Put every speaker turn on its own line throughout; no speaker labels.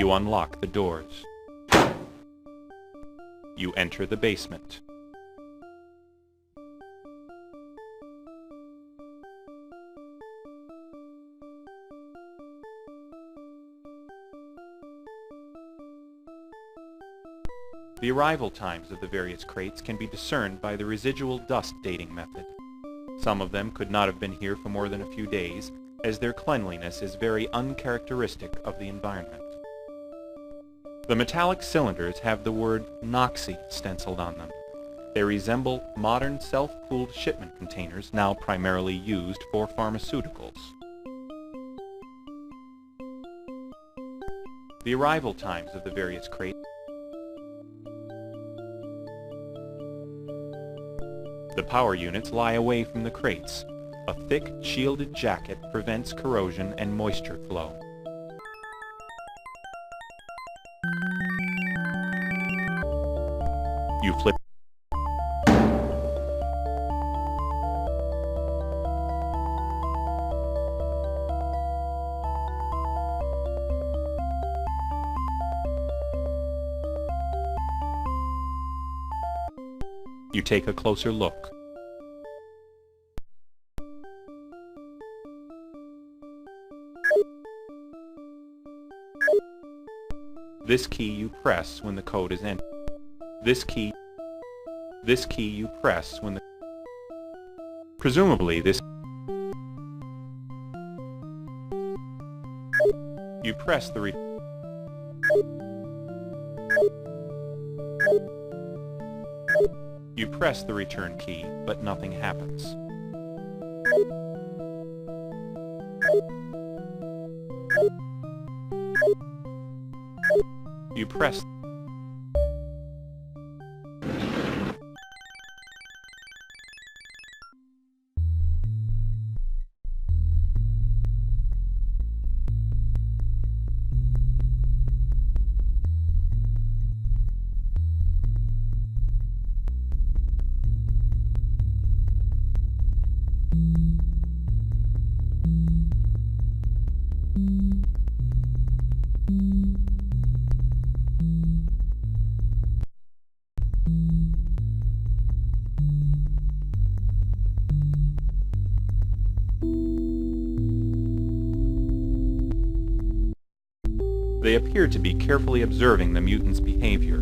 You unlock the doors. You enter the basement. The arrival times of the various crates can be discerned by the residual dust dating method. Some of them could not have been here for more than a few days, as their cleanliness is very uncharacteristic of the environment. The metallic cylinders have the word Noxy stenciled on them. They resemble modern self-cooled shipment containers now primarily used for pharmaceuticals. The arrival times of the various crates. The power units lie away from the crates. A thick, shielded jacket prevents corrosion and moisture flow. You flip. You take a closer look. This key you press when the code is entered. This key you press when the... Presumably this... You press the You press the return key, but nothing happens. You press... They appear to be carefully observing the mutant's behavior.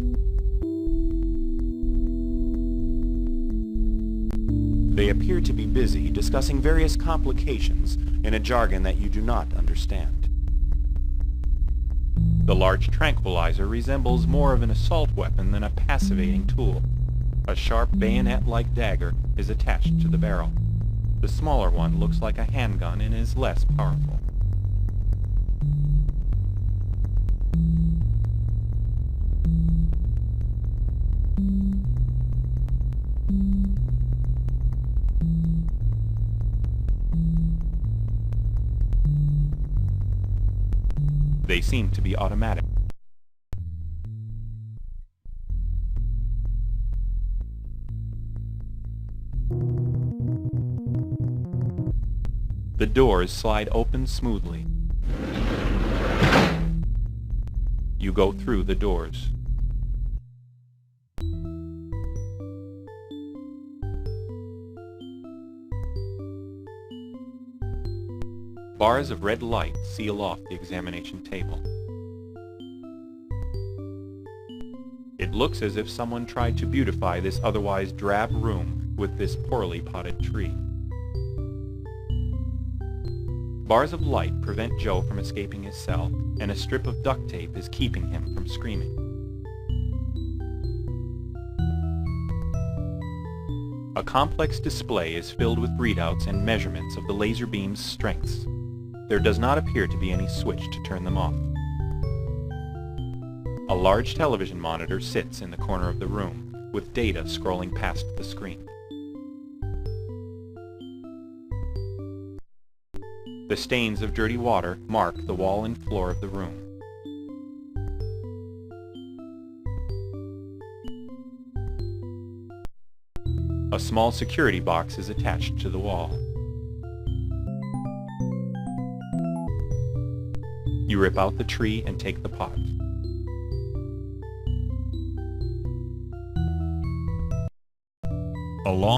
They appear to be busy discussing various complications in a jargon that you do not understand. The large tranquilizer resembles more of an assault weapon than a passivating tool. A sharp bayonet-like dagger is attached to the barrel. The smaller one looks like a handgun and is less powerful. They seem to be automatic. The doors slide open smoothly. You go through the doors. Bars of red light seal off the examination table. It looks as if someone tried to beautify this otherwise drab room with this poorly potted tree. Bars of light prevent Joe from escaping his cell, and a strip of duct tape is keeping him from screaming. A complex display is filled with readouts and measurements of the laser beam's strengths. There does not appear to be any switch to turn them off. A large television monitor sits in the corner of the room, with data scrolling past the screen. The stains of dirty water mark the wall and floor of the room. A small security box is attached to the wall. You rip out the tree and take the pot. along.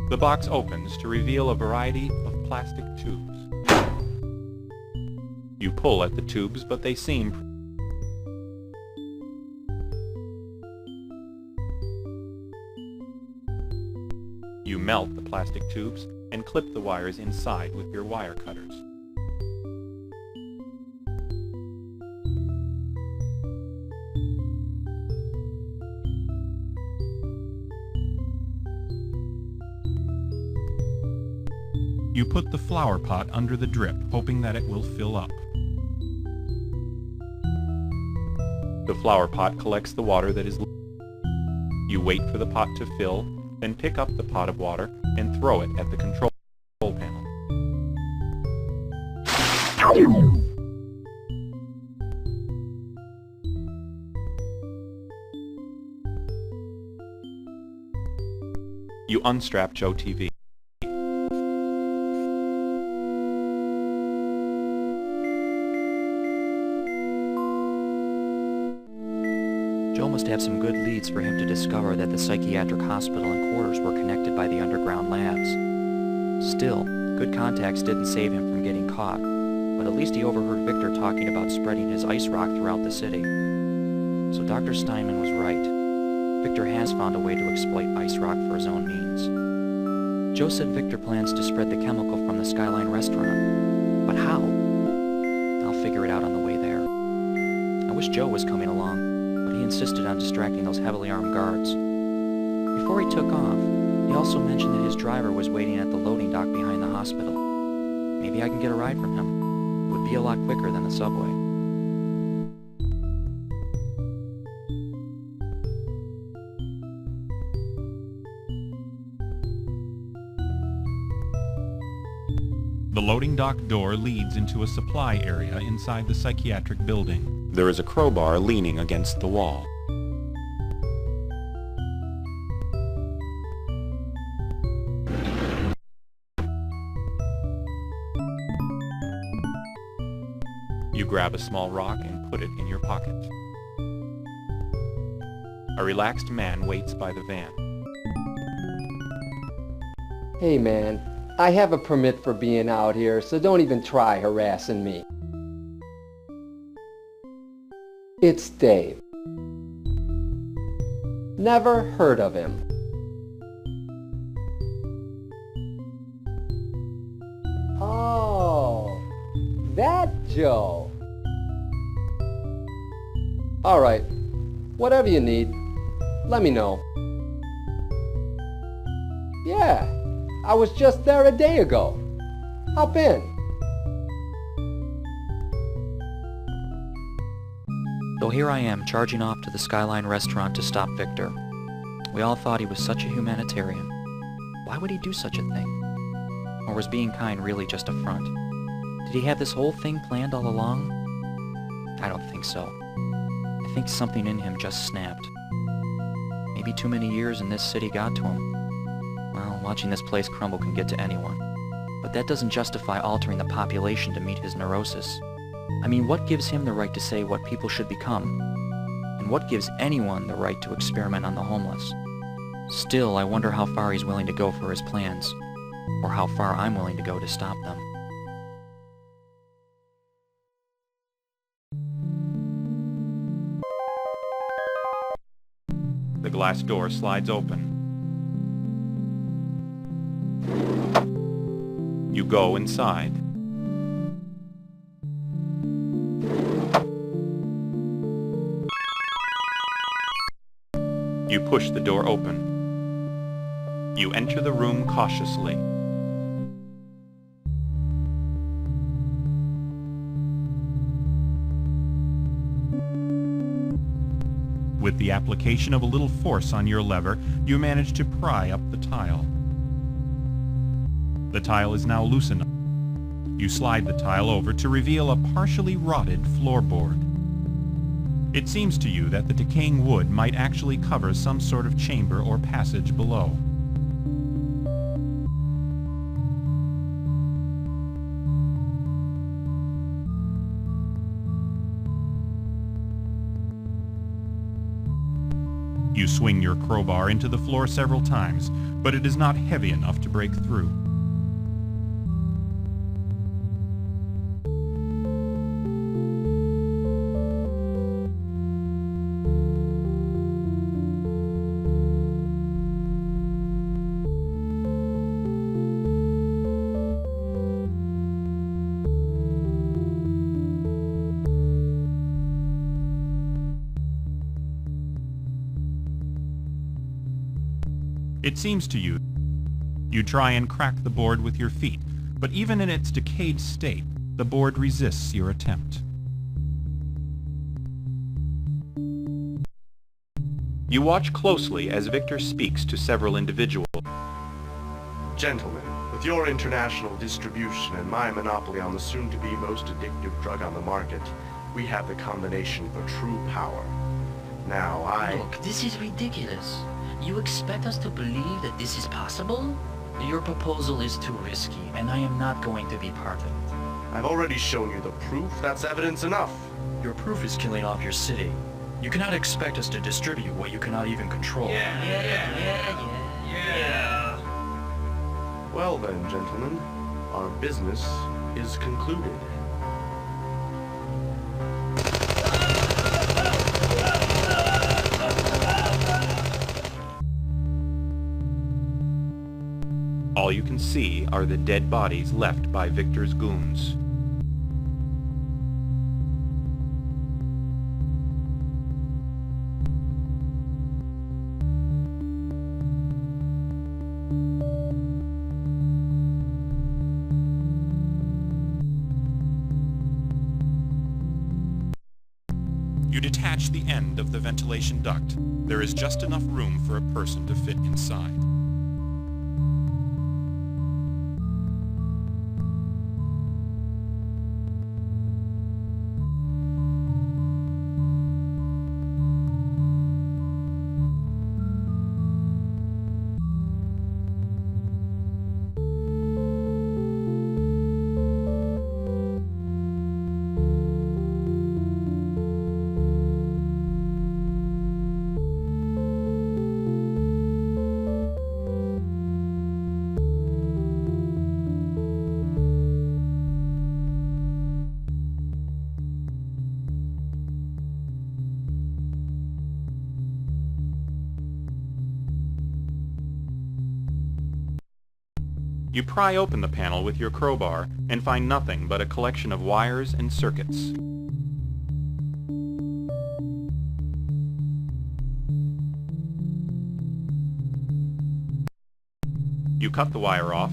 The box opens to reveal a variety of plastic tubes. You pull at the tubes, but they seem... You melt the plastic tubes and clip the wires inside with your wire cutters. You put the flower pot under the drip, hoping that it will fill up. The flower pot collects the water that is... You wait for the pot to fill, then pick up the pot of water and throw it at the control panel. You unstrap Joe TV.
Joe must have some good leads for him to discover that the psychiatric hospital and quarters were connected by the underground labs. Still, good contacts didn't save him from getting caught, but at least he overheard Victor talking about spreading his ice rock throughout the city. So Dr. Steinman was right. Victor has found a way to exploit ice rock for his own means. Joe said Victor plans to spread the chemical from the Skyline restaurant. But how? I'll figure it out on the way there. I wish Joe was coming along, but he insisted on distracting those heavily armed guards. Before he took off, he also mentioned that his driver was waiting at the loading dock behind the hospital. Maybe I can get a ride from him. It would be a lot quicker than the subway.
The loading dock door leads into a supply area inside the psychiatric building. There is a crowbar leaning against the wall. You grab a small rock and put it in your pocket. A relaxed man waits by the van.
Hey man, I have a permit for being out here, so don't even try harassing me. It's Dave. Never heard of him. Oh, that Joe. Alright, whatever you need, let me know. Yeah, I was just there a day ago. Hop in.
So here I am, charging off to the Skyline restaurant to stop Victor. We all thought he was such a humanitarian. Why would he do such a thing? Or was being kind really just a front? Did he have this whole thing planned all along? I don't think so. I think something in him just snapped. Maybe too many years in this city got to him. Well, watching this place crumble can get to anyone. But that doesn't justify altering the population to meet his neurosis. I mean, what gives him the right to say what people should become? And what gives anyone the right to experiment on the homeless? Still, I wonder how far he's willing to go for his plans, or how far I'm willing to go to stop them.
The glass door slides open. You go inside. You push the door open. You enter the room cautiously. With the application of a little force on your lever, you manage to pry up the tile. The tile is now loose enough. You slide the tile over to reveal a partially rotted floorboard. It seems to you that the decaying wood might actually cover some sort of chamber or passage below. You swing your crowbar into the floor several times, but it is not heavy enough to break through. It seems to you. You try and crack the board with your feet, but even in its decayed state, the board resists your attempt. You watch closely as Victor speaks to several individuals.
Gentlemen, with your international distribution and my monopoly on the soon-to-be most addictive drug on the market, we have the combination for true power. Now
Look, this is ridiculous. You expect us to believe that this is possible? Your proposal is too risky, and I am not going to be part of it.
I've already shown you the proof. That's evidence enough.
Your proof is killing off your city. You cannot expect us to distribute what you cannot even control.
Yeah.
Well then, gentlemen, our business is concluded.
All you can see are the dead bodies left by Victor's goons. You detach the end of the ventilation duct. There is just enough room for a person to fit inside. You pry open the panel with your crowbar and find nothing but a collection of wires and circuits. You cut the wire off.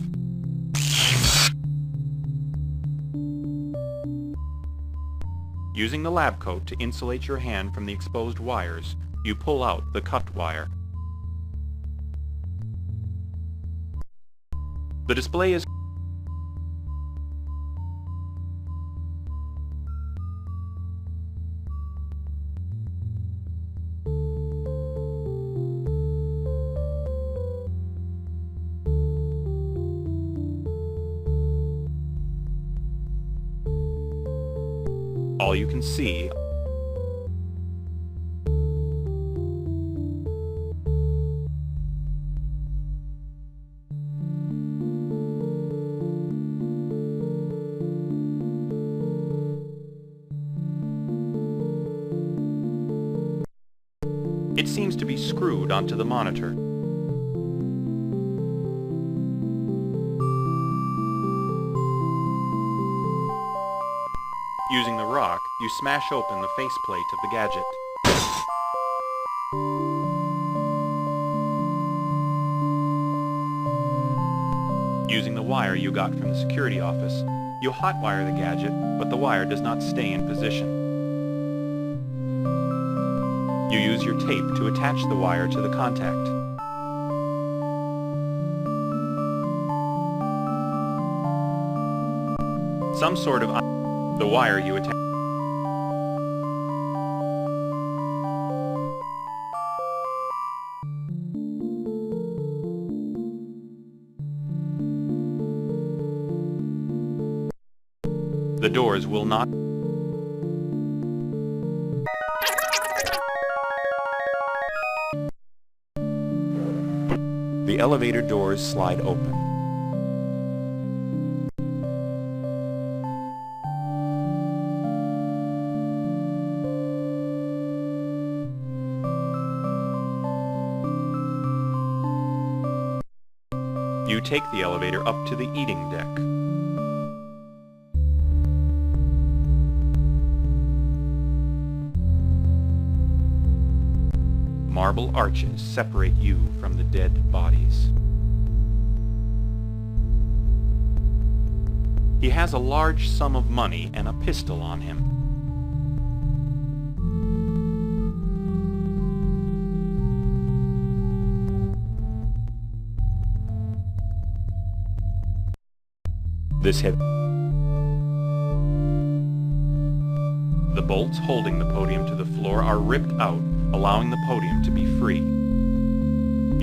Using the lab coat to insulate your hand from the exposed wires, you pull out the cut wire. The display is all you can see. It seems to be screwed onto the monitor. Using the rock, you smash open the faceplate of the gadget. Using the wire you got from the security office, you hotwire the gadget, but the wire does not stay in position. You use your tape to attach the wire to the contact. Some sort of the wire you attach. The doors will not. The elevator doors slide open. You take the elevator up to the eating deck. Marble arches separate you from the dead bodies. He has a large sum of money and a pistol on him. The bolts holding the podium to the floor are ripped out, allowing the podium to be free.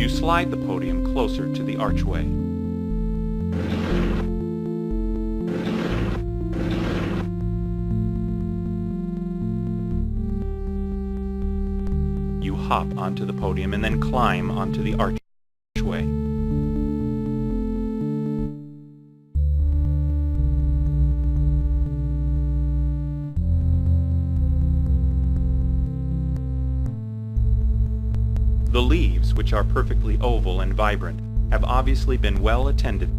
You slide the podium closer to the archway. You hop onto the podium and then climb onto the archway. The leaves, which are perfectly oval and vibrant, have obviously been well attended.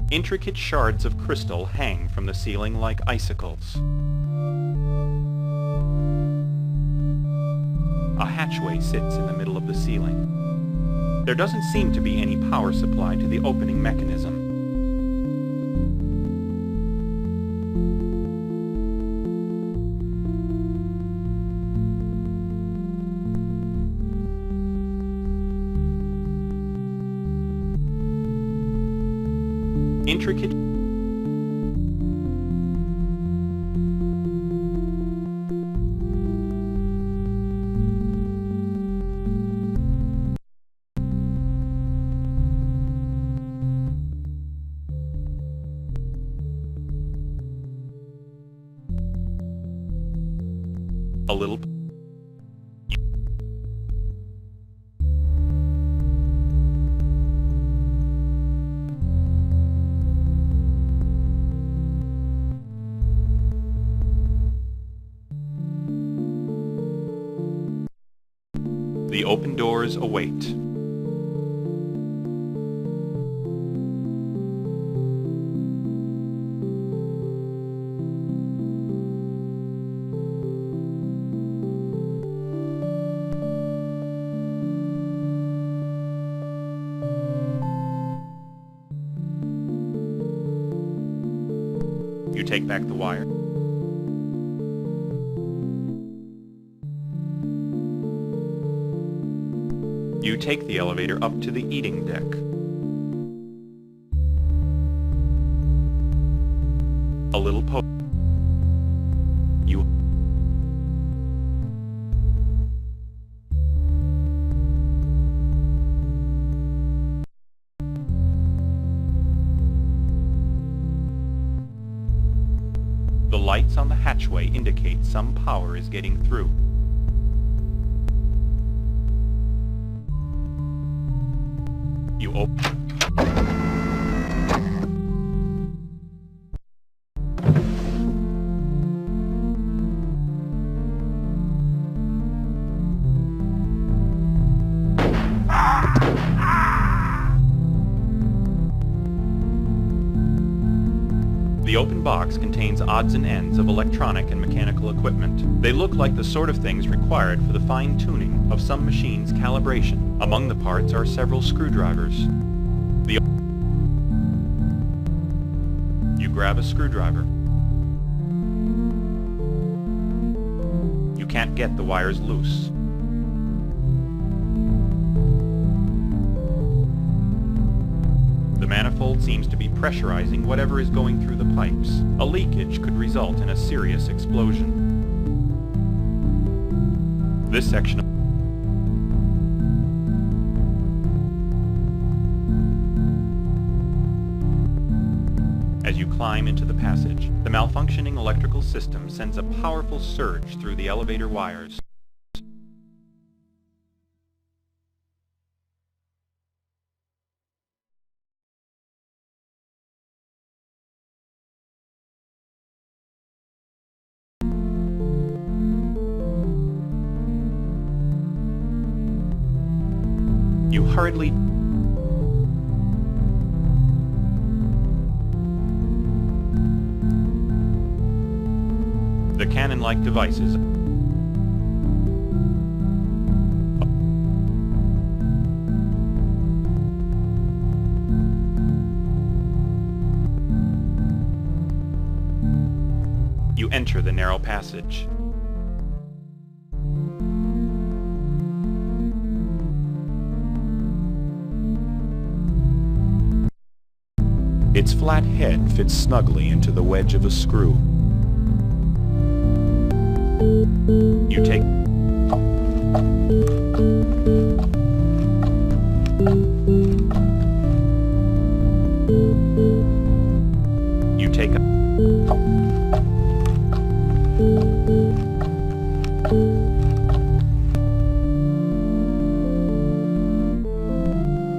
Intricate shards of crystal hang from the ceiling like icicles. A hatchway sits in the middle of the ceiling. There doesn't seem to be any power supply to the opening mechanism. Intricate a little The open doors await. You take back the wire. You take the elevator up to the eating deck. A little You The lights on the hatchway indicate some power is getting through. You open. The open box contains odds and ends of electronic and mechanical equipment. They look like the sort of things required for the fine-tuning of some machine's calibration. Among the parts are several screwdrivers. You grab a screwdriver. You can't get the wires loose. The manifold seems to be pressurizing whatever is going through the pipes. A leakage could result in a serious explosion. This section As you climb into the passage, the malfunctioning electrical system sends a powerful surge through the elevator wires. You hurriedly the cannon-like devices you enter the narrow passage. Its flat head fits snugly into the wedge of a screw. You take a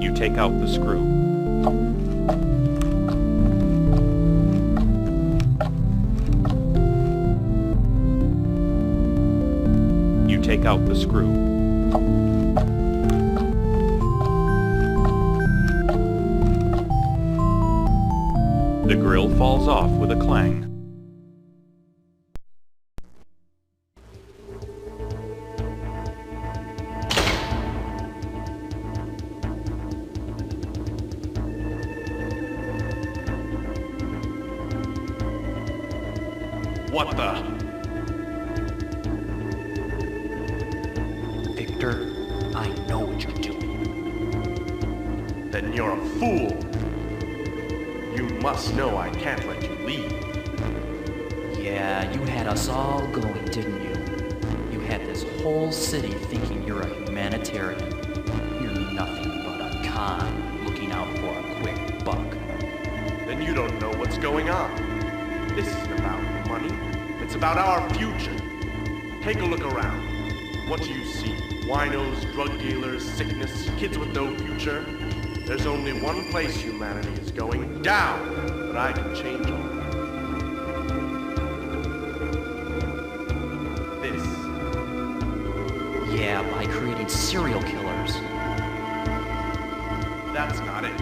you take out the screw. Take out the screw. The grill falls off with a clang.
What the?
I know what you're doing.
Then you're a fool. You must know I can't let you leave.
Yeah, you had us all going, didn't you? You had this whole city thinking you're a humanitarian. You're nothing but a con looking out for a quick buck.
Then you don't know what's going on. This isn't about money. It's about our future. Take a look around. What do you see? Winos, drug dealers, sickness, kids with no future. There's only one place humanity is going, down, but I can change all that. This.
Yeah, by creating serial killers.
That's not it.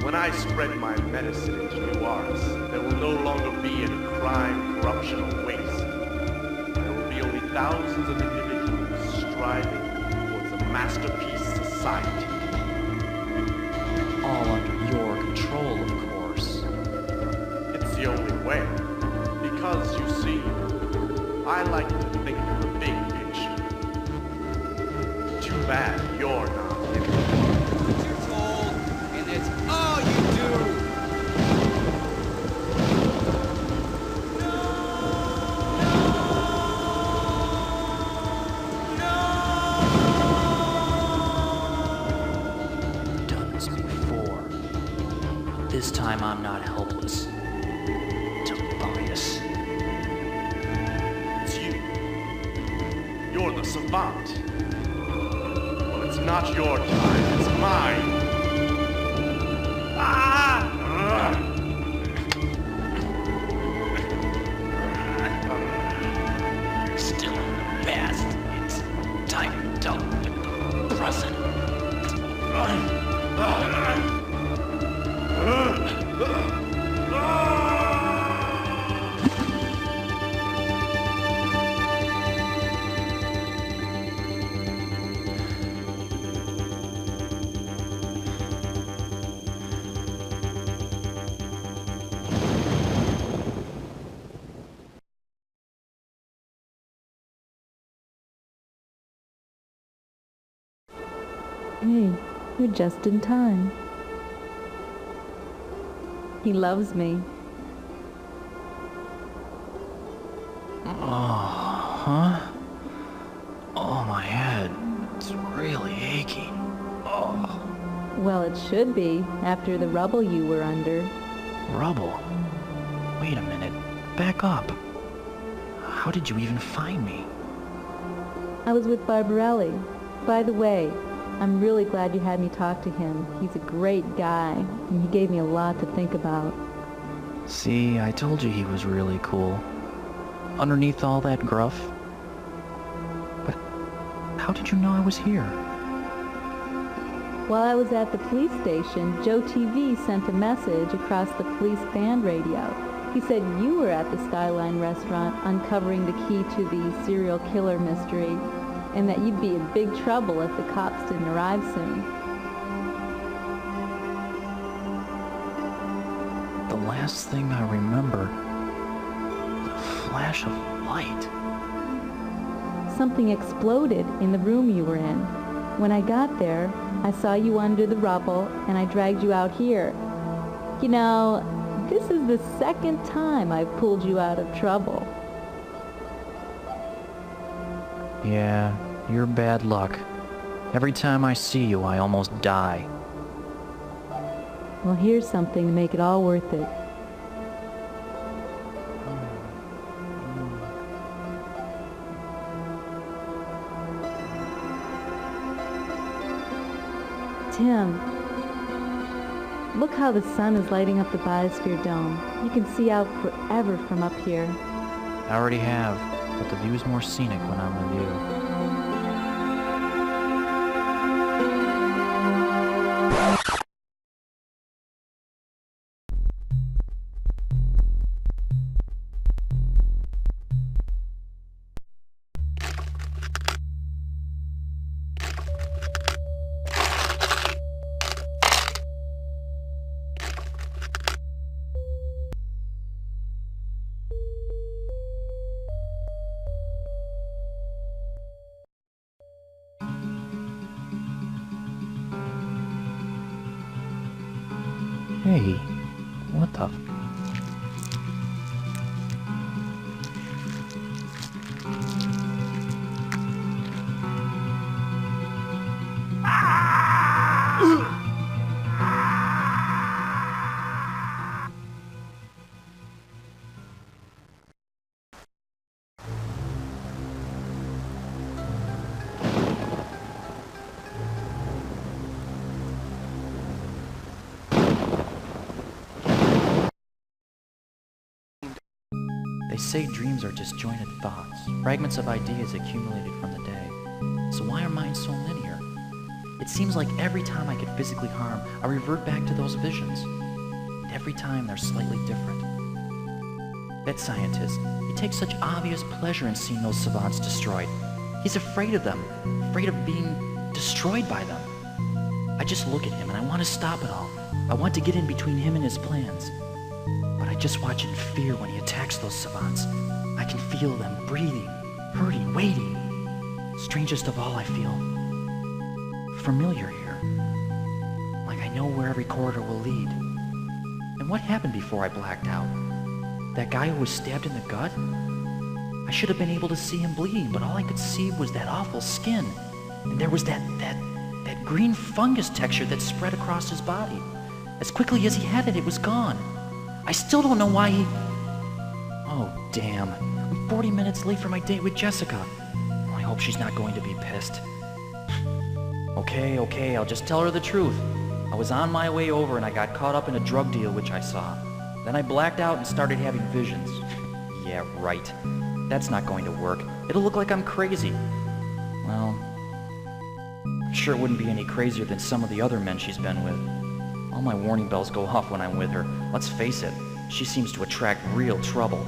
When I spread my medicine into New Arts, there will no longer be any crime, corruption, or waste. There will be only thousands of individuals striving towards a masterpiece society.
All under your control, of course.
It's the only way. Because, you see, I like to think of the big picture. Too bad you're not.
You're told, and it's all you do.
This time I'm not helpless. Tobias.
It's you. You're the savant. Well, it's not your time, it's mine. Ah!
You're still in the past. It's time to live the present.
Hey, you're just in time. He loves me.
Huh? Oh, my head. It's really aching. Oh.
Well, it should be, after the rubble you were under.
Rubble. Wait a minute. Back up. How did you even find me?
I was with Barbarelli. By the way, I'm really glad you had me talk to him. He's a great guy, and he gave me a lot to think about.
See, I told you he was really cool. Underneath all that gruff. But how did you know I was here?
While I was at the police station, Joe TV sent a message across the police band radio. He said you were at the Skyline restaurant uncovering the key to the serial killer mystery, and that you'd be in big trouble if the cops didn't arrive soon.
The last thing I remember was a flash of light.
Something exploded in the room you were in. When I got there, I saw you under the rubble, and I dragged you out here. You know, this is the second time I've pulled you out of trouble.
Yeah, you're bad luck. Every time I see you, I almost die.
Well, here's something to make it all worth it. Tim, look how the sun is lighting up the Biosphere Dome. You can see out forever from up here.
I already have, but the view's more scenic when I'm with you. Hey, what the... They say dreams are disjointed thoughts, fragments of ideas accumulated from the day. So why are mine so linear? It seems like every time I get physically harmed, I revert back to those visions. And every time they're slightly different. That scientist, he takes such obvious pleasure in seeing those savants destroyed. He's afraid of them, afraid of being destroyed by them. I just look at him and I want to stop it all. I want to get in between him and his plans. But I just watch in fear when he attacks those savants. I can feel them breathing, hurting, waiting. Strangest of all, I feel familiar here. Like I know where every corridor will lead. And what happened before I blacked out? That guy who was stabbed in the gut? I should have been able to see him bleeding, but all I could see was that awful skin. And there was that green fungus texture that spread across his body. As quickly as he had it, it was gone. I still don't know why he... Oh, damn. I'm 40 minutes late for my date with Jessica. Oh, I hope she's not going to be pissed. Okay, I'll just tell her the truth. I was on my way over and I got caught up in a drug deal which I saw. Then I blacked out and started having visions. Yeah, right. That's not going to work. It'll look like I'm crazy. Well, I'm sure it wouldn't be any crazier than some of the other men she's been with. All my warning bells go off when I'm with her. Let's face it, she seems to attract real trouble.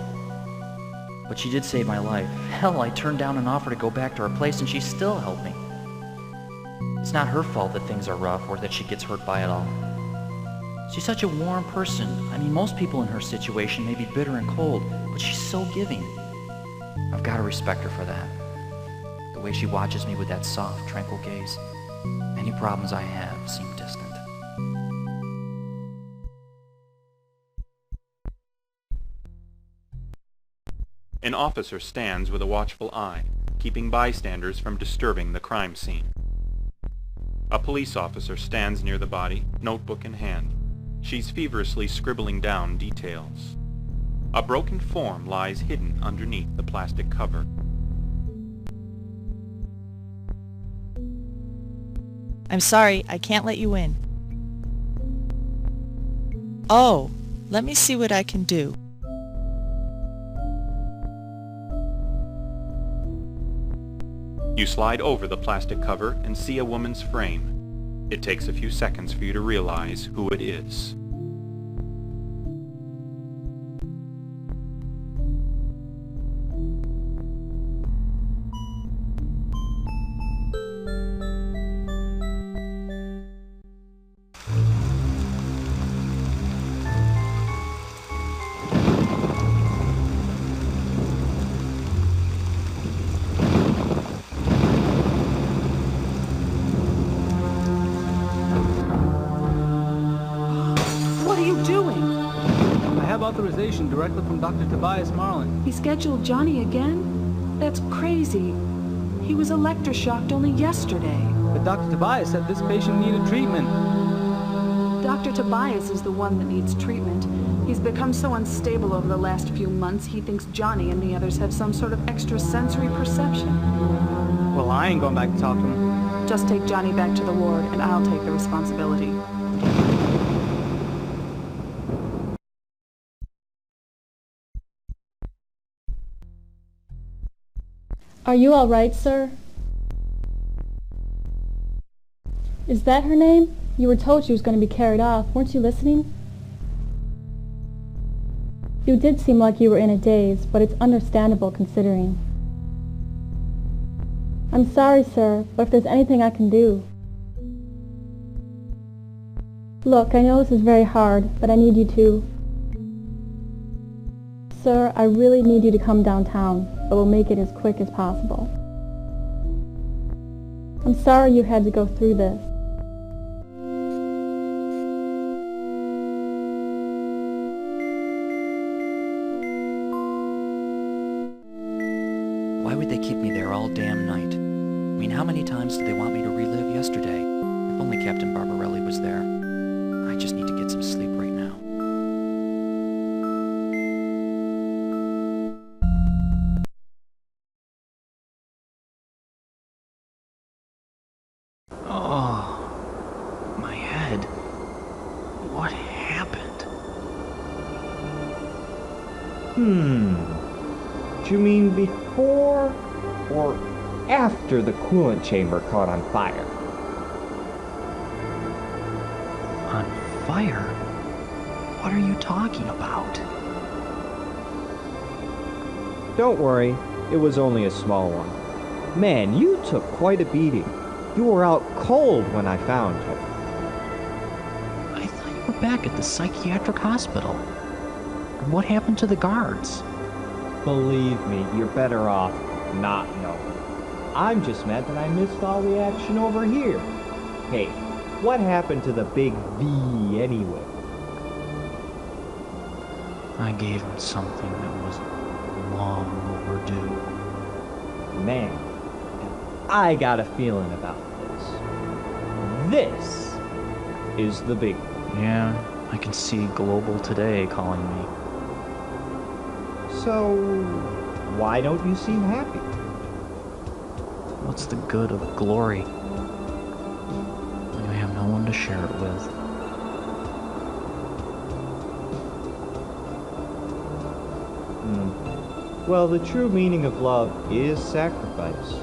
But she did save my life. Hell, I turned down an offer to go back to her place and she still helped me. It's not her fault that things are rough or that she gets hurt by it all. She's such a warm person. I mean, most people in her situation may be bitter and cold, but she's so giving. I've got to respect her for that. The way she watches me with that soft, tranquil gaze. Any problems I have seem distant.
An officer stands with a watchful eye, keeping bystanders from disturbing the crime scene. A police officer stands near the body, notebook in hand. She's feverishly scribbling down details. A broken form lies hidden underneath the plastic cover.
I'm sorry, I can't let you in. Oh, let me see what I can do.
You slide over the plastic cover and see a woman's frame. It takes a few seconds for you to realize who it is.
Authorization directly from Dr. Tobias Marlin.
He scheduled Johnny again? That's crazy. He was electroshocked only yesterday.
But Dr. Tobias said this patient needed treatment.
Dr. Tobias is the one that needs treatment. He's become so unstable over the last few months, he thinks Johnny and the others have some sort of extrasensory perception.
Well, I ain't going back to talk to him.
Just take Johnny back to the ward, and I'll take the responsibility.
Are you all right, sir? Is that her name? You were told she was going to be carried off. Weren't you listening? You did seem like you were in a daze, but it's understandable considering. I'm sorry, sir, but if there's anything I can do. Look, I know this is very hard, but I need you to... Sir, I really need you to come downtown, but we'll make it as quick as possible. I'm sorry you had to go through this.
Why would they keep me there all damn night? I mean, how many times do they want me to relive yesterday? If only Captain Barbarelli was there. I just need to get some sleep right now.
Oh, my head. What happened?
Do you mean before or after the coolant chamber caught on fire?
On fire? What are you talking about?
Don't worry, it was only a small one. Man, you took quite a beating. You were out cold when I found you.
I thought you were back at the psychiatric hospital. What happened to the guards?
Believe me, you're better off not knowing. I'm just mad that I missed all the action over here. Hey, what happened to the big V anyway?
I gave him something that was long overdue.
Man, I got a feeling about this. This is the big one.
Yeah, I can see Global Today calling me.
So, why don't you seem happy?
What's the good of glory when you have no one to share it with?
Well, the true meaning of love is sacrifice.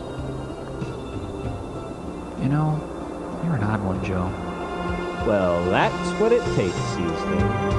You know, you're an odd one, Joe.
Well, that's what it takes these days.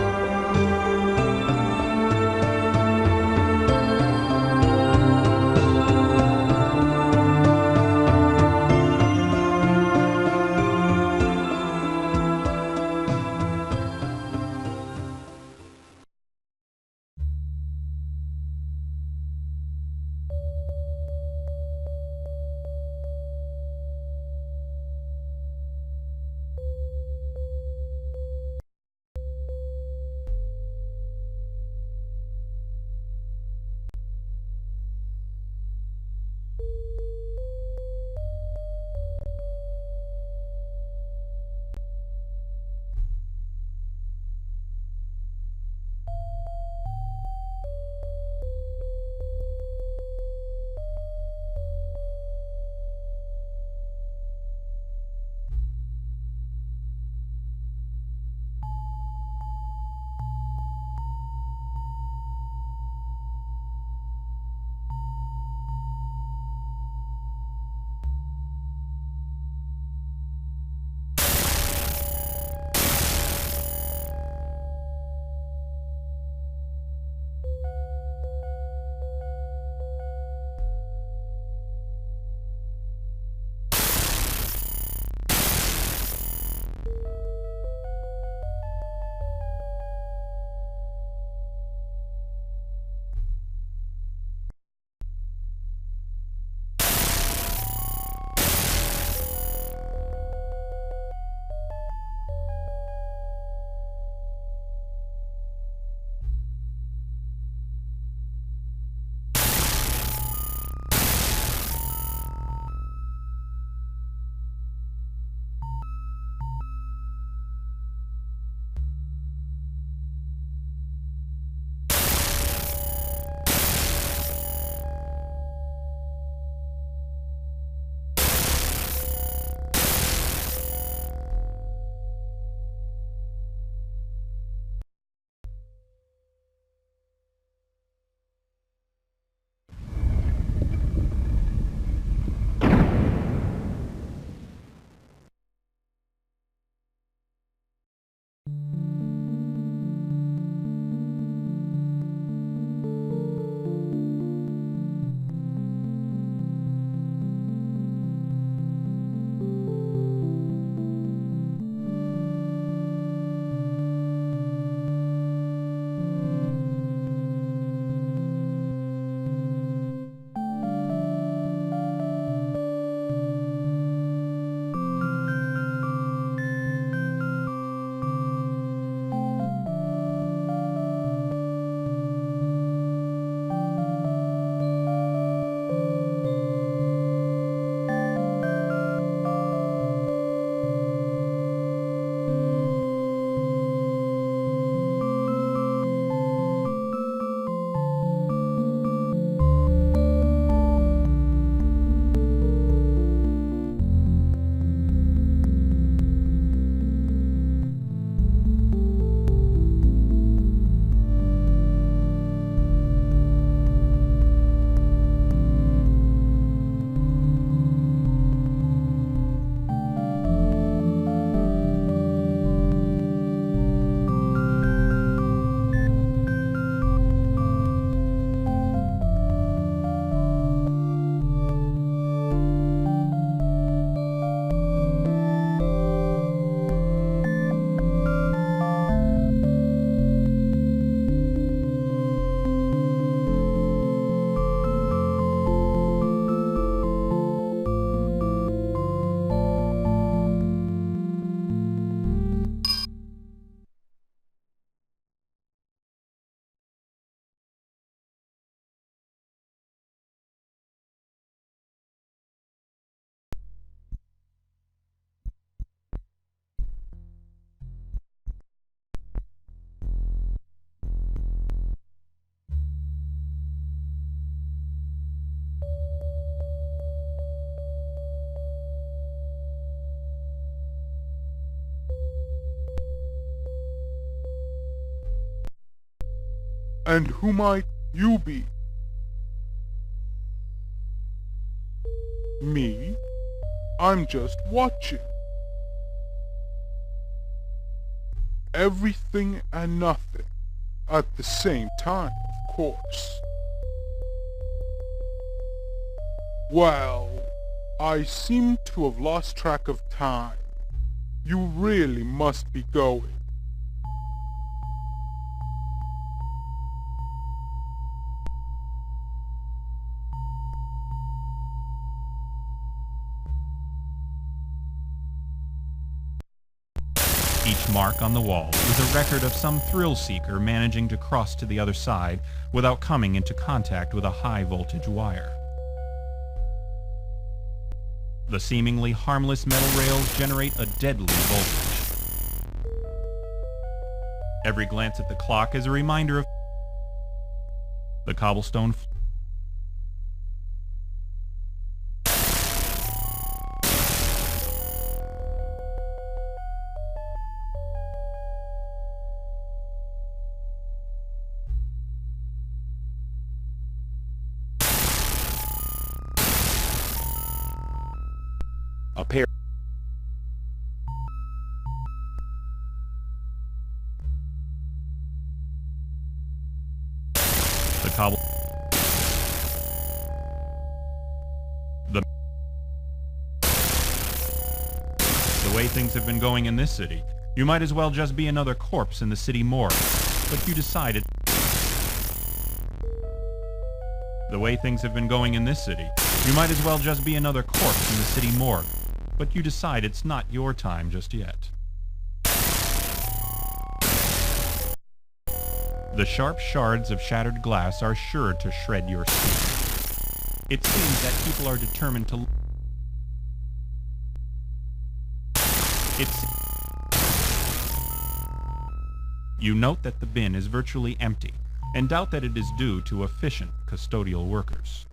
And who might you be? Me? I'm just watching. Everything and nothing at the same time, of course. Well, I seem to have lost track of time. You really must be going.
Each mark on the wall is a record of some thrill-seeker managing to cross to the other side without coming into contact with a high-voltage wire. The seemingly harmless metal rails generate a deadly voltage. Every glance at the clock is a reminder of the cobblestone floor. A pair. The cobble. The way things have been going in this city, you might as well just be another corpse in the city morgue. But you decided. The way things have been going in this city, you might as well just be another corpse in the city morgue. But you decide it's not your time just yet. The sharp shards of shattered glass are sure to shred your skin. It seems that people are determined to... You note that the bin is virtually empty, and doubt that it is due to efficient custodial workers.